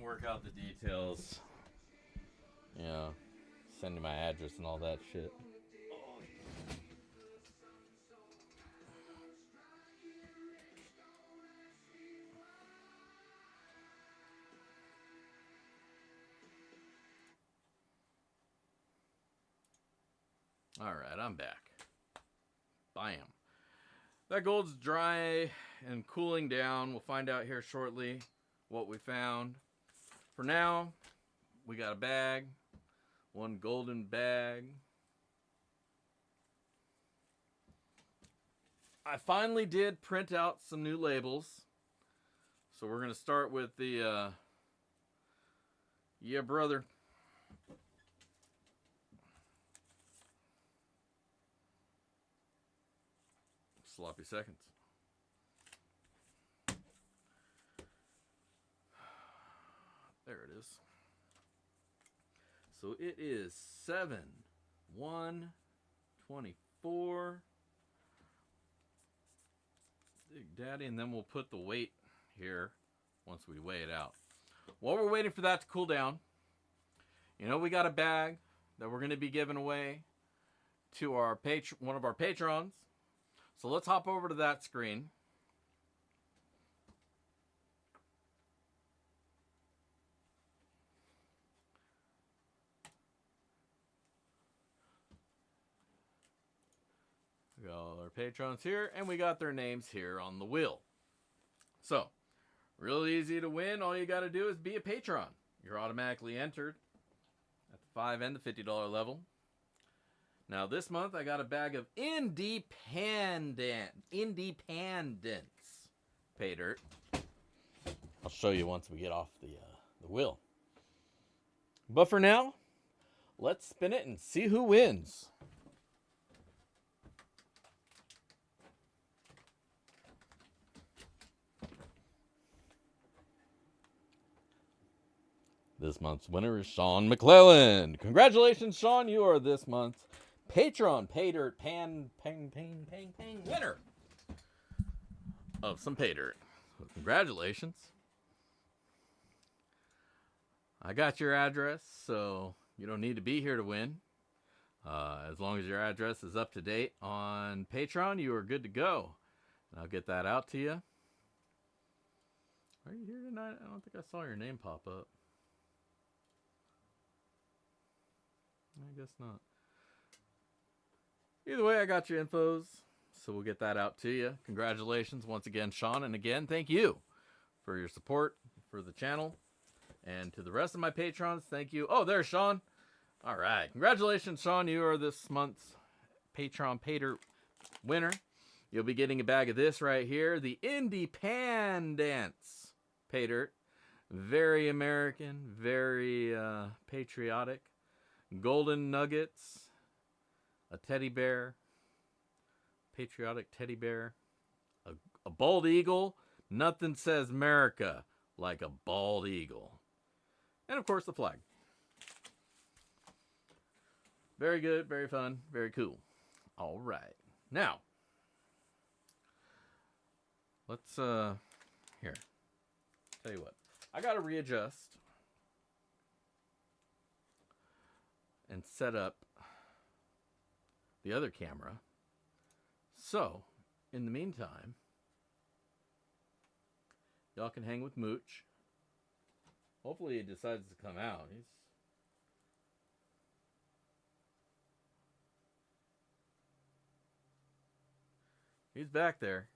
Work out the details. Yeah. Send you my address and all that shit. Alright, I'm back. Bam. That gold's dry and cooling down. We'll find out here shortly what we found. For now, we got a bag, one golden bag. I finally did print out some new labels. So we're going to start with the, yeah, brother. Sloppy seconds. There it is. So it is 7/1/24. Big Daddy, and then we'll put the weight here once we weigh it out. While we're waiting for that to cool down, you know, we got a bag that we're going to be giving away to our one of our patrons. So let's hop over to that screen. We got all our patrons here, and we got their names here on the wheel. So, really easy to win. All you got to do is be a patron. You're automatically entered at the $5 and the $50 level. Now, this month, I got a bag of Independence pay dirt. I'll show you once we get off the wheel. But for now, let's spin it and see who wins. This month's winner is Sean McClellan. Congratulations, Sean. You are this month's Patron Pay Dirt Pan winner of some pay dirt. So congratulations. I got your address, so you don't need to be here to win. As long as your address is up to date on Patreon, you are good to go. And I'll get that out to you. Are you here tonight? I don't think I saw your name pop up. I guess not. Either way, I got your infos, so we'll get that out to you. Congratulations once again, Sean. And again, thank you for your support for the channel. And to the rest of my patrons, thank you. Oh, there's Sean. All right. Congratulations, Sean. You are this month's Patron Pay Dirt winner. You'll be getting a bag of this right here, the Independence Pay Dirt. Very American, very patriotic. Golden nuggets, a teddy bear, patriotic teddy bear, a bald eagle. Nothing says America like a bald eagle. And of course the flag. Very good, very fun, very cool. All right. Now, let's here. Tell you what. I got to readjust and set up the other camera. So, in the meantime, y'all can hang with Mooch. Hopefully he decides to come out. He's back there.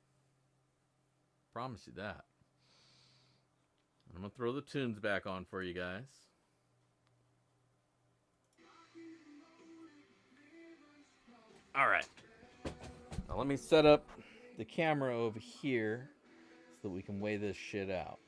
Promise you that. I'm going to throw the tunes back on for you guys. All right. Now let me set up the camera over here so that we can weigh this shit out.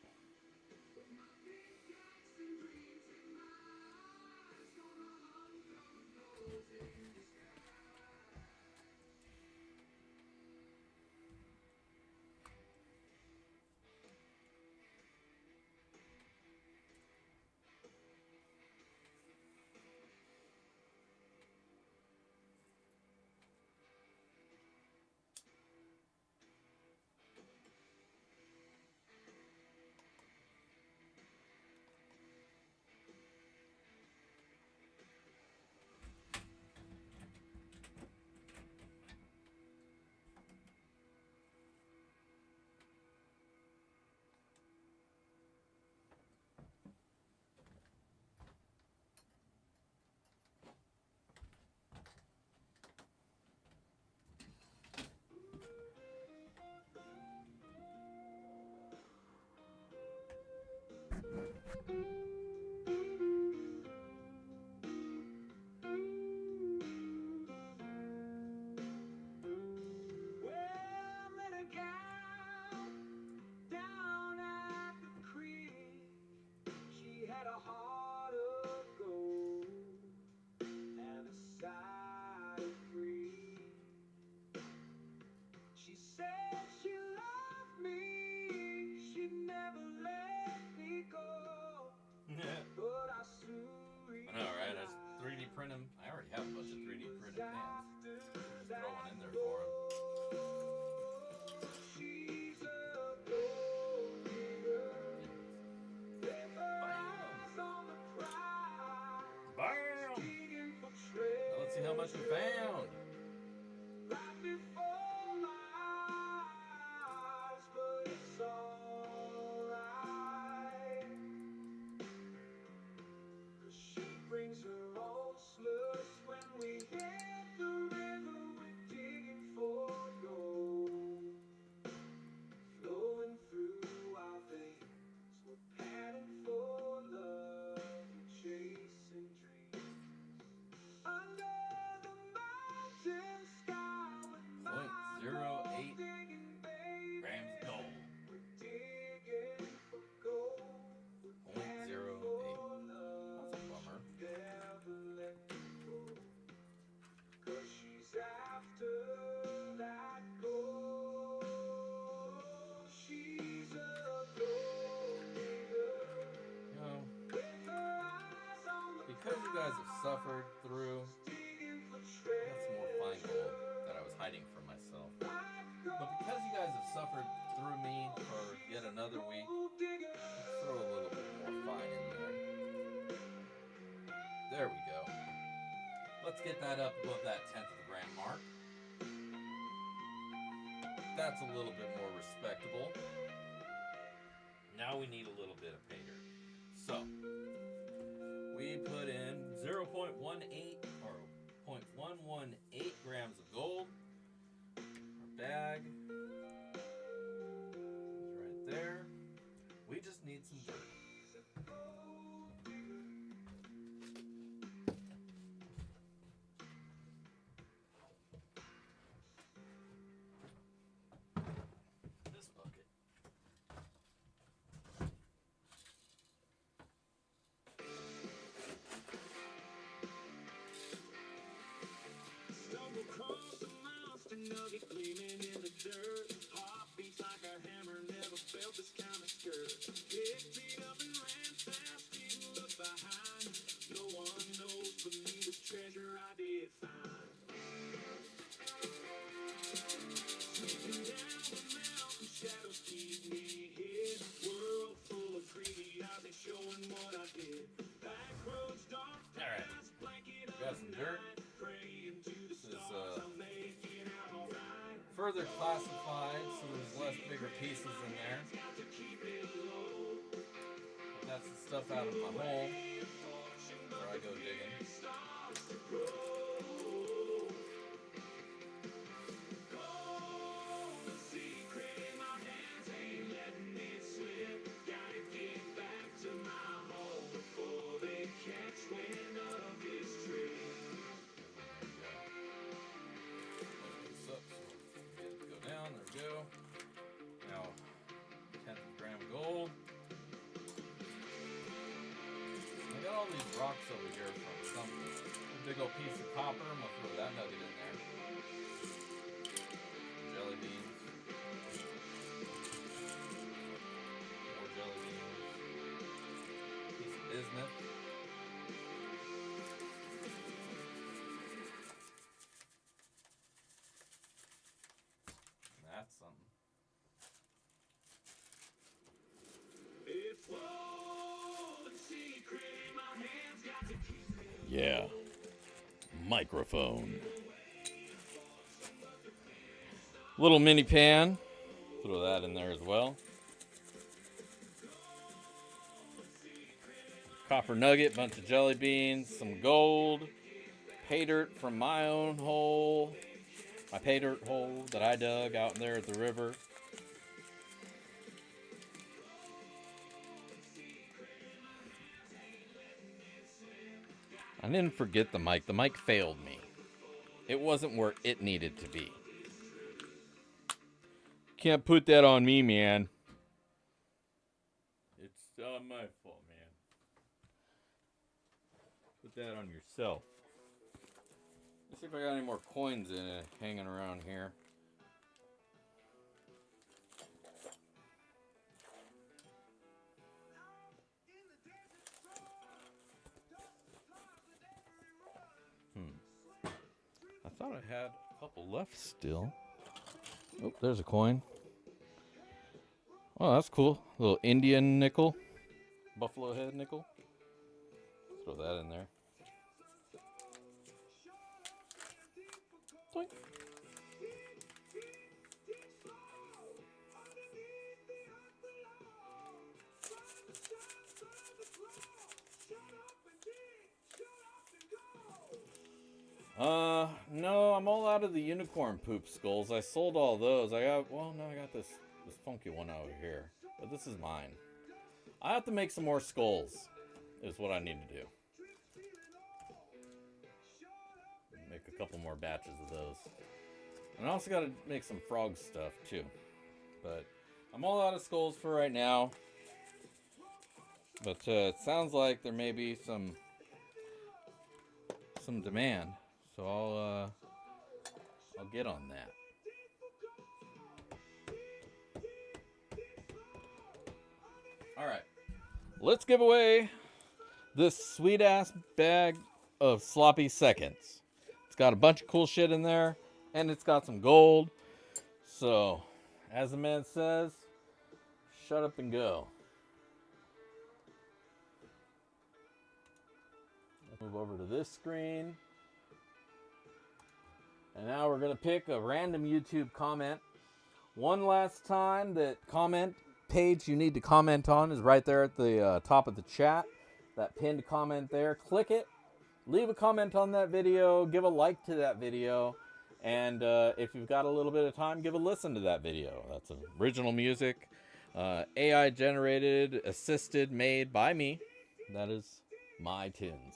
I know, right? I 3D print them. I already have a bunch of 3D printed pants. Just throw one in there for him. Bam! Now let's see how much we found. Because you guys have suffered through, that's some more fine gold that I was hiding from myself. But because you guys have suffered through me for yet another week, let's throw a little bit more fine in there. There we go. Let's get that up above that 10th of a gram mark. That's a little bit more respectable. Now we need a little bit of pay dirt. So, we put in 0.18 or 0.118 grams of gold. Our bag is right there. We just need some dirt. This bucket. nugget gleaming in the dirt. Heartbeats like a hammer, never felt this kind of skirt. Picked me up and ran fast, didn't look behind. No one knows but me this treasure I did find. Sneaking down the mountain, shadows keep me hid. World full of greedy eyes, they showing what I did. Back roads, dark paths, blanket Got of some dirt. night. Praying to the This is stars, I'll make it out alright. further classified, so there's less bigger pieces in there. But that's the stuff out of my hole where I go digging. Go down, there we go. Now, 10th gram gold. I got all these rocks over here from something. A big old piece of copper, I'm gonna throw that nugget in there. Jelly beans. More jelly beans. Piece of bismuth. That's something. Yeah. Microphone. Little mini pan. Throw that in there as well. Copper nugget, bunch of jelly beans, some gold, pay dirt from my own hole. My pay dirt hole that I dug out there at the river. I didn't forget the mic. The mic failed me. It wasn't where it needed to be. Can't put that on me, man. It's not my fault, man. Put that on yourself. Let's see if I got any more coins in it hanging around here. I thought I had a couple left still. Oh, there's a coin. Oh, that's cool. A little Indian nickel. Buffalo head nickel. Throw that in there. Doink. No, I'm all out of the unicorn poop skulls. I sold all those. I got this funky one over here. But this is mine. I have to make some more skulls, is what I need to do. Make a couple more batches of those. And I also got to make some frog stuff, too. But I'm all out of skulls for right now. But it sounds like there may be some demand. So I'll get on that. All right. Let's give away this sweet ass bag of sloppy seconds. It's got a bunch of cool shit in there, and it's got some gold. So, as the man says, shut up and go. Move over to this screen. And now we're going to pick a random YouTube comment. One last time, that comment page you need to comment on is right there at the top of the chat. That pinned comment there. Click it. Leave a comment on that video. Give a like to that video. And if you've got a little bit of time, give a listen to that video. That's original music. AI generated, assisted, made by me. That is my tunes.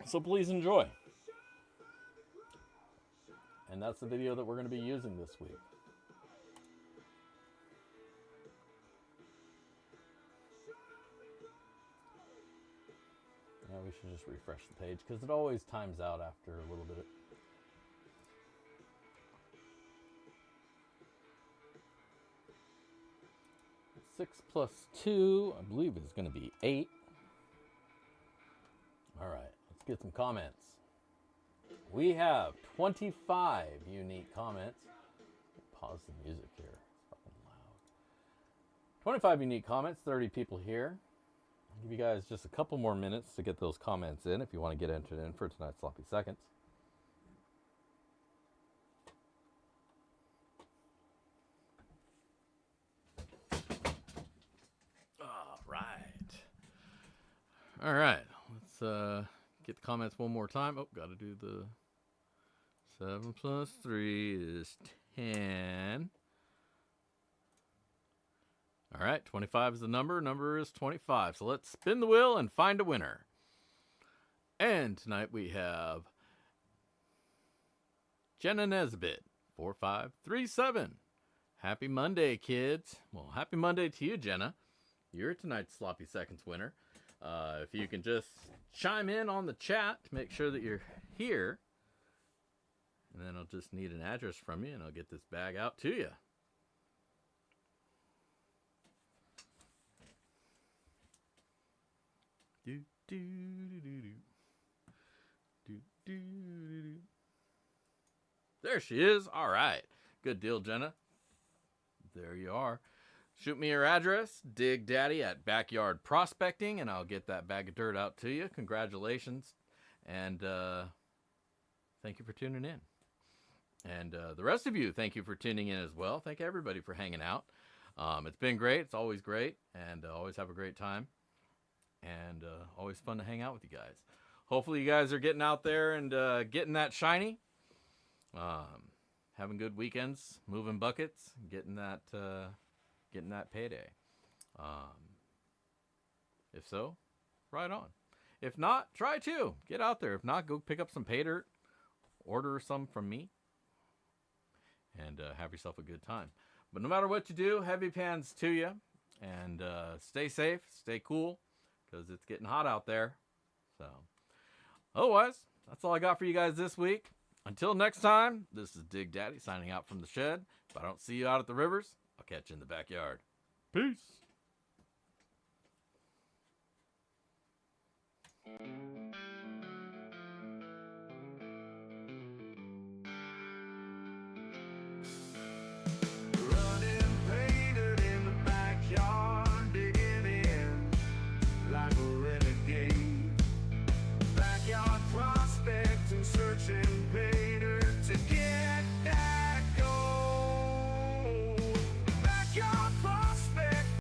So please enjoy. And that's the video that we're going to be using this week. Now we should just refresh the page because it always times out after a little bit 6 plus 2, I believe, is going to be 8. All right, let's get some comments. We have 25 unique comments. Pause the music here. It's fucking loud. 25 unique comments, 30 people here. I'll give you guys just a couple more minutes to get those comments in if you want to get entered in for tonight's Sloppy Seconds. All right, let's get the comments one more time. Oh, got to do the 7 plus 3 is 10. All right, 25 is the number. Number is 25. So let's spin the wheel and find a winner. And tonight we have Jenna Nesbitt, 4537. Happy Monday, kids. Well, happy Monday to you, Jenna. You're tonight's Sloppy Seconds winner. If you can just chime in on the chat to make sure that you're here. And then I'll just need an address from you and I'll get this bag out to you. Do, do, do, do, do. Do, do, do, do. There she is. All right. Good deal, Jenna. There you are. Shoot me your address, Dig Daddy at Backyard Prospecting, and I'll get that bag of dirt out to you. Congratulations. And thank you for tuning in. And the rest of you, thank you for tuning in as well. Thank everybody for hanging out. It's been great. It's always great. And always have a great time. And always fun to hang out with you guys. Hopefully you guys are getting out there and getting that shiny. Having good weekends, moving buckets, getting that payday. If so, right on. If not, try to. Get out there. If not, go pick up some pay dirt. Order some from me. And have yourself a good time. But no matter what you do, heavy pans to you. And stay safe, stay cool. Because it's getting hot out there. So, otherwise, that's all I got for you guys this week. Until next time, this is Dig Daddy signing out from the shed. If I don't see you out at the rivers, I'll catch you in the backyard. Peace. Running painted in the backyard, digging in like a red